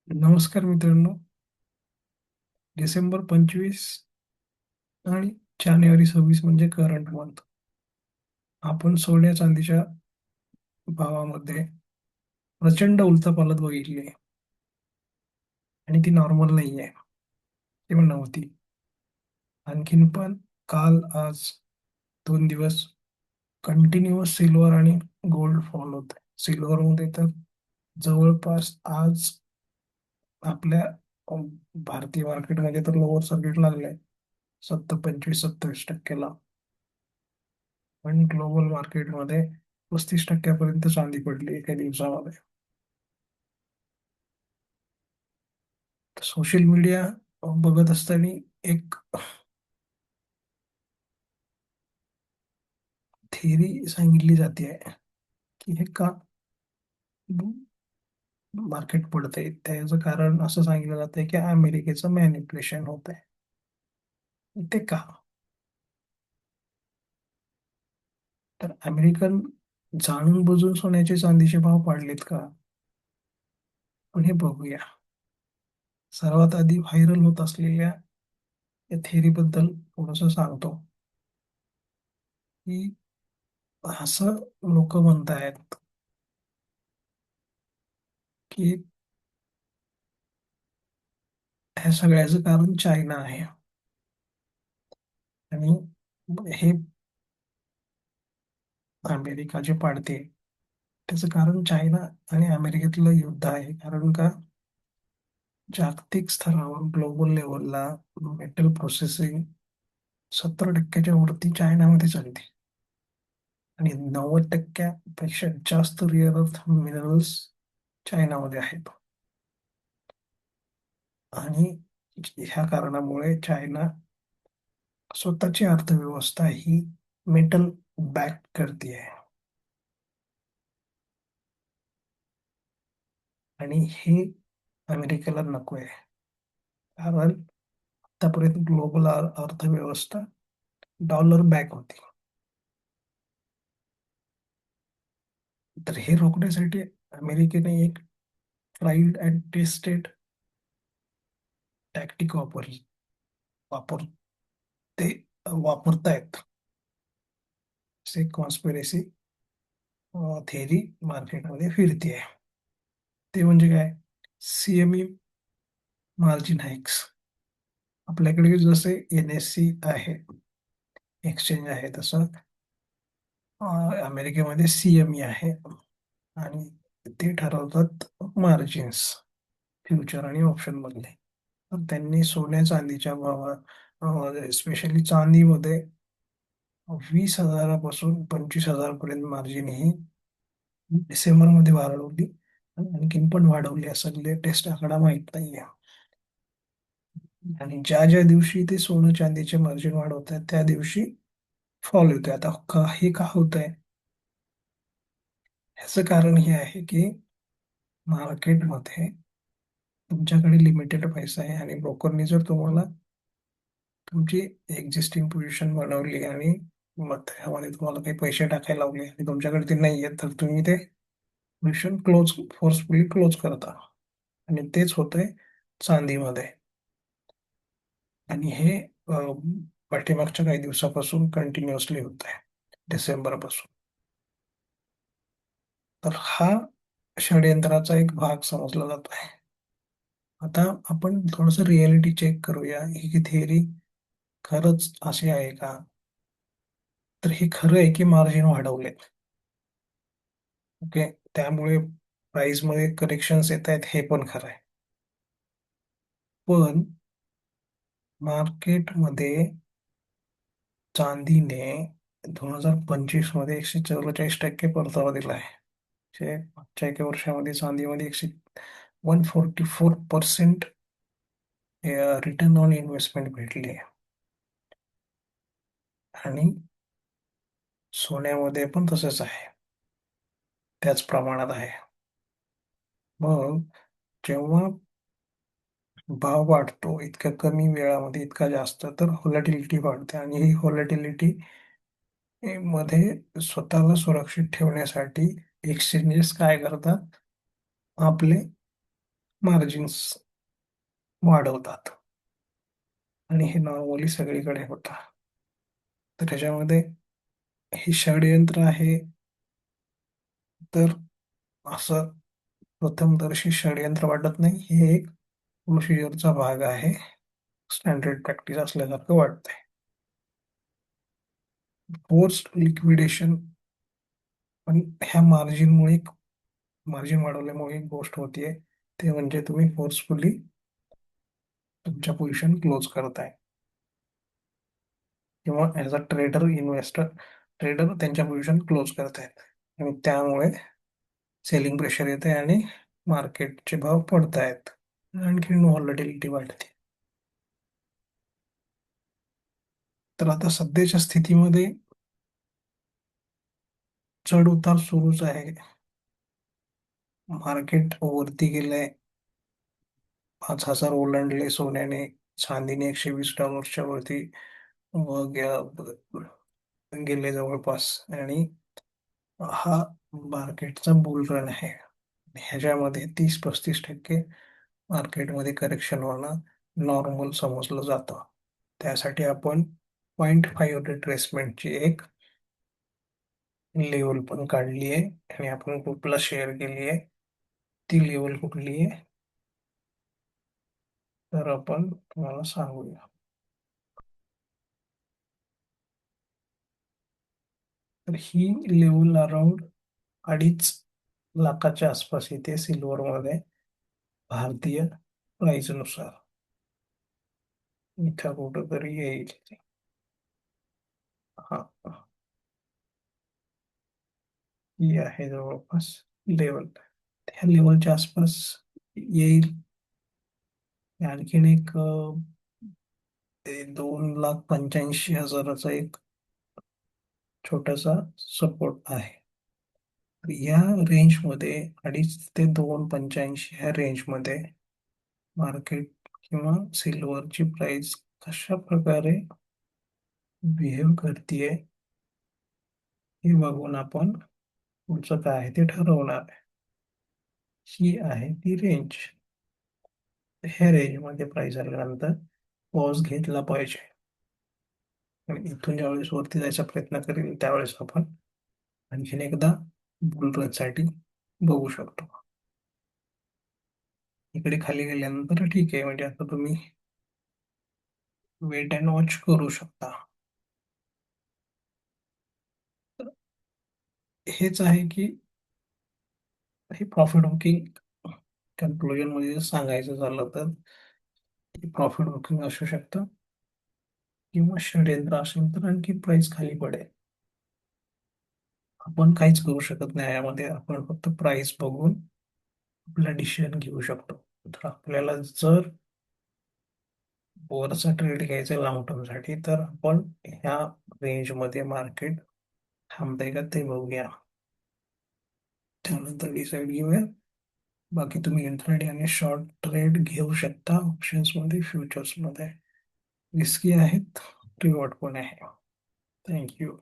नमस्कार मित्रांनो. डिसेंबर 25 आणि जानेवारी 26 म्हणजे करंट मंथ. आपण सोन्या चांदीच्या भावामध्ये प्रचंड उलथापालथ बघितली आहे आणि ती नॉर्मल नाही आहे किंवा नव्हती. आणखीन पण काल आज 2 दिवस कंटिन्युअस सिल्वर आणि गोल्ड फॉल होत आहे. सिल्वरमध्ये तर जवळपास आज आपल्या अं, भारतीय मार्केटमध्ये तर लोअर सर्किट लागलंय 25-27% पण ग्लोबल मार्केटमध्ये 35% चांदी पडली एका दिवसामध्ये. सोशल मीडिया बघत असताना एक थिअरी सांगितली जाते की हे का मार्केट पडतंय. त्याचं कारण असं सांगितलं जातंय की अमेरिकेचं मॅनिप्युलेशन होत आहे. ते का? तर अमेरिकन जाणून बुजून सोन्याचे चांदीचे भाव पाडलेत का? पण हे बघूया. सर्वात आधी व्हायरल होत असलेल्या या थिअरी बद्दल थोडंसं सांगतो की असं लोक म्हणतायत की ह्या सगळ्याचं कारण चायना आहे आणि हे अमेरिका जे पाडते त्याचं कारण चायना आणि अमेरिकेतलं युद्ध आहे. कारण का जागतिक स्तरावर ग्लोबल लेवलला मेटल प्रोसेसिंग 70%च्या वरती चायनामध्ये चालते आणि 90%पेक्षा जास्त रिअर अर्थ मिनरल्स चायनामध्ये आहेत. आणि ह्या कारणामुळे चायना स्वतःची अर्थव्यवस्था ही मेटल बॅक करते आहे. आणि हे अमेरिकेला नको आहे. कारण आतापर्यंत ग्लोबल अर्थव्यवस्था डॉलर बॅक होती. तर हे रोखण्यासाठी अमेरिकेने एक ट्राईड अँड टेस्टेड टॅक्टिक वापरली वापर ते वापरतायत. से कॉन्स्पिरेसी थेअरी मार्केटमध्ये फिरते. ते म्हणजे काय? CME margin hikes. आपल्याकडे जसे NSE आहे, एक्सचेंज आहे, तसं अमेरिकेमध्ये CME आहे आणि ते ठरवतात मार्जिन्स फ्युचर आणि ऑप्शन मधले. तर त्यांनी सोन्या चांदीच्या भावात स्पेशली चांदीमध्ये 20,000पासून 25,000 पर्यंत मार्जिन ही डिसेंबरमध्ये वाढवली आणि आणखीन पण वाढवली असं लेटेस्ट आकडा माहित नाहीये. आणि ज्या ज्या दिवशी ते सोनं चांदीचे मार्जिन वाढवतात त्या दिवशी फॉल होते. आता हे का होत आहे? ह्याचं कारण हे आहे की मार्केटमध्ये तुमच्याकडे लिमिटेड पैसा आहे आणि ब्रोकरनी जर तुम्हाला तुमची एक्झिस्टिंग पोझिशन बनवली आणि मग त्यामध्ये तुम्हाला काही पैसे टाकायला लावले आणि तुमच्याकडे ते नाही आहेत तर तुम्ही ते पोझिशन फोर्सफुली क्लोज करता. आणि तेच होतंय चांदीमध्ये. आणि हे पाठीमागच्या काही दिवसापासून कंटिन्युअसली होत आहे, डिसेंबरपासून. तर हा षडयंत्राचा एक भाग समजला जातो आहे. आता आपण थोडंसं रियालिटी चेक करूया. ही थिअरी खरंच अशी आहे का? तर हे खरं आहे की मार्जिन वाढवले. ओके. त्यामुळे प्राइसमध्ये करेक्शन्स येत आहेत हे पण खरं आहे. पण मार्केटमध्ये चांदीने 2025 मध्ये 144% परतावा दिला आहे. मागच्या एका वर्षामध्ये चांदीमध्ये 144% रिटर्न ऑन इन्व्हेस्टमेंट भेटली आहे. आणि सोन्यामध्ये पण तसंच आहे, त्याच प्रमाणात आहे. मग जेव्हा भाव वाढतो इतक्या कमी वेळामध्ये इतका जास्त तर व्हॉलॅटिलिटी वाढते आणि ही व्हॉलॅटिलिटी मध्ये स्वतःला सुरक्षित ठेवण्यासाठी एक्सचेंजेस काय करतात? आपले मार्जिन्स वाढवतात आणि हे नॉर्मली सगळीकडे होतं. तर ह्याच्यामध्ये हे षडयंत्र आहे, तर असं प्रथमदर्शी षडयंत्र वाटत नाही. हे एक प्रोसिजरचा भाग आहे. स्टँडर्ड प्रॅक्टिस असल्यासारखं वाटतंय. फोर्स्ड लिक्विडेशन, पण ह्या मार्जिन वाढवल्यामुळे एक गोष्ट होतीये, ते म्हणजे तुम्ही फोर्सफुली तुमच्या पोझिशन क्लोज करताय किंवा ॲज अ ट्रेडर त्यांच्या पोझिशन क्लोज करतायत आणि त्यामुळे सेलिंग प्रेशर येते आणि मार्केटचे भाव पडतायत. आणखी व्हॉलटिलिटी वाढते. तर आता सध्याच्या स्थितीमध्ये चढ उतार सुरूच आहे. मार्केट वरती गेलंय, 5,000 ओलांडले सोन्याने. चांदीने $120 वरती व गेले जवळपास. आणि हा मार्केटचा बुल रन आहे. ह्याच्यामध्ये 30-35% मार्केटमध्ये करेक्शन होणं नॉर्मल समजलं जातं. त्यासाठी आपण 0.5 रिट्रेसमेंटची एक लेवल पण काढली आहे आणि आपण ग्रुपला शेअर केली आहे. ती लेवल कुठली आहे तर आपण तुम्हाला सांगूया. तर ही लेवल अराउंड 2.5 लाखाच्या आसपास येते सिल्वरमध्ये, भारतीय प्राइस नुसार. इथं कुठं तरी येईल. हा, ही आहे जवळपास लेवल. त्या लेवलच्या आसपास येईल. आणखीन एक 2,85,000चा एक छोटासा सपोर्ट आहे. तर या रेंजमध्ये, 2.5 ते 2,85 ह्या रेंजमध्ये मार्केट किंवा सिल्वरची प्राइस कशा प्रकारे बिहेव करतीये हे बघून आपण पुढचं काय आहे ते ठरवणार आहे. ही आहे ती रेंज. ह्या रेंजमध्ये प्राइस आल्यानंतर पॉज घेतला पाहिजे आणि इथून ज्यावेळेस वरती जायचा प्रयत्न करेल त्यावेळेस आपण आणखीन एकदा बुल रनसाठी बघू शकतो. इकडे खाली गेल्यानंतर ठीक आहे, म्हणजे आता तुम्ही वेट अँड वॉच करू शकता. तर हेच आहे की हे प्रॉफिट बुकिंग कन्क्लुजन मध्ये सांगायचं झालं तर प्रॉफिट बुकिंग असू शकतं किंवा षडयंत्र असेल तर आणखी प्राइस खाली पडेल. आपण काहीच करू शकत नाही यामध्ये. आपण फक्त प्राइस बघून आपला डिसिजन घेऊ शकतो. तर आपल्याला जर वरचा ट्रेड घ्यायचा लॉंग टर्म साठी, तर आपण ह्या रेंजमध्ये मार्केट थांबतंय का ते बघूया, त्यानंतर डिसाईड घेऊया. बाकी तुम्ही इंट्राडे आणि शॉर्ट ट्रेड घेऊ शकता ऑप्शन्स मध्ये, फ्युचर्स मध्ये. रिस्की आहेत, रिवॉर्ड पण आहे. थँक्यू.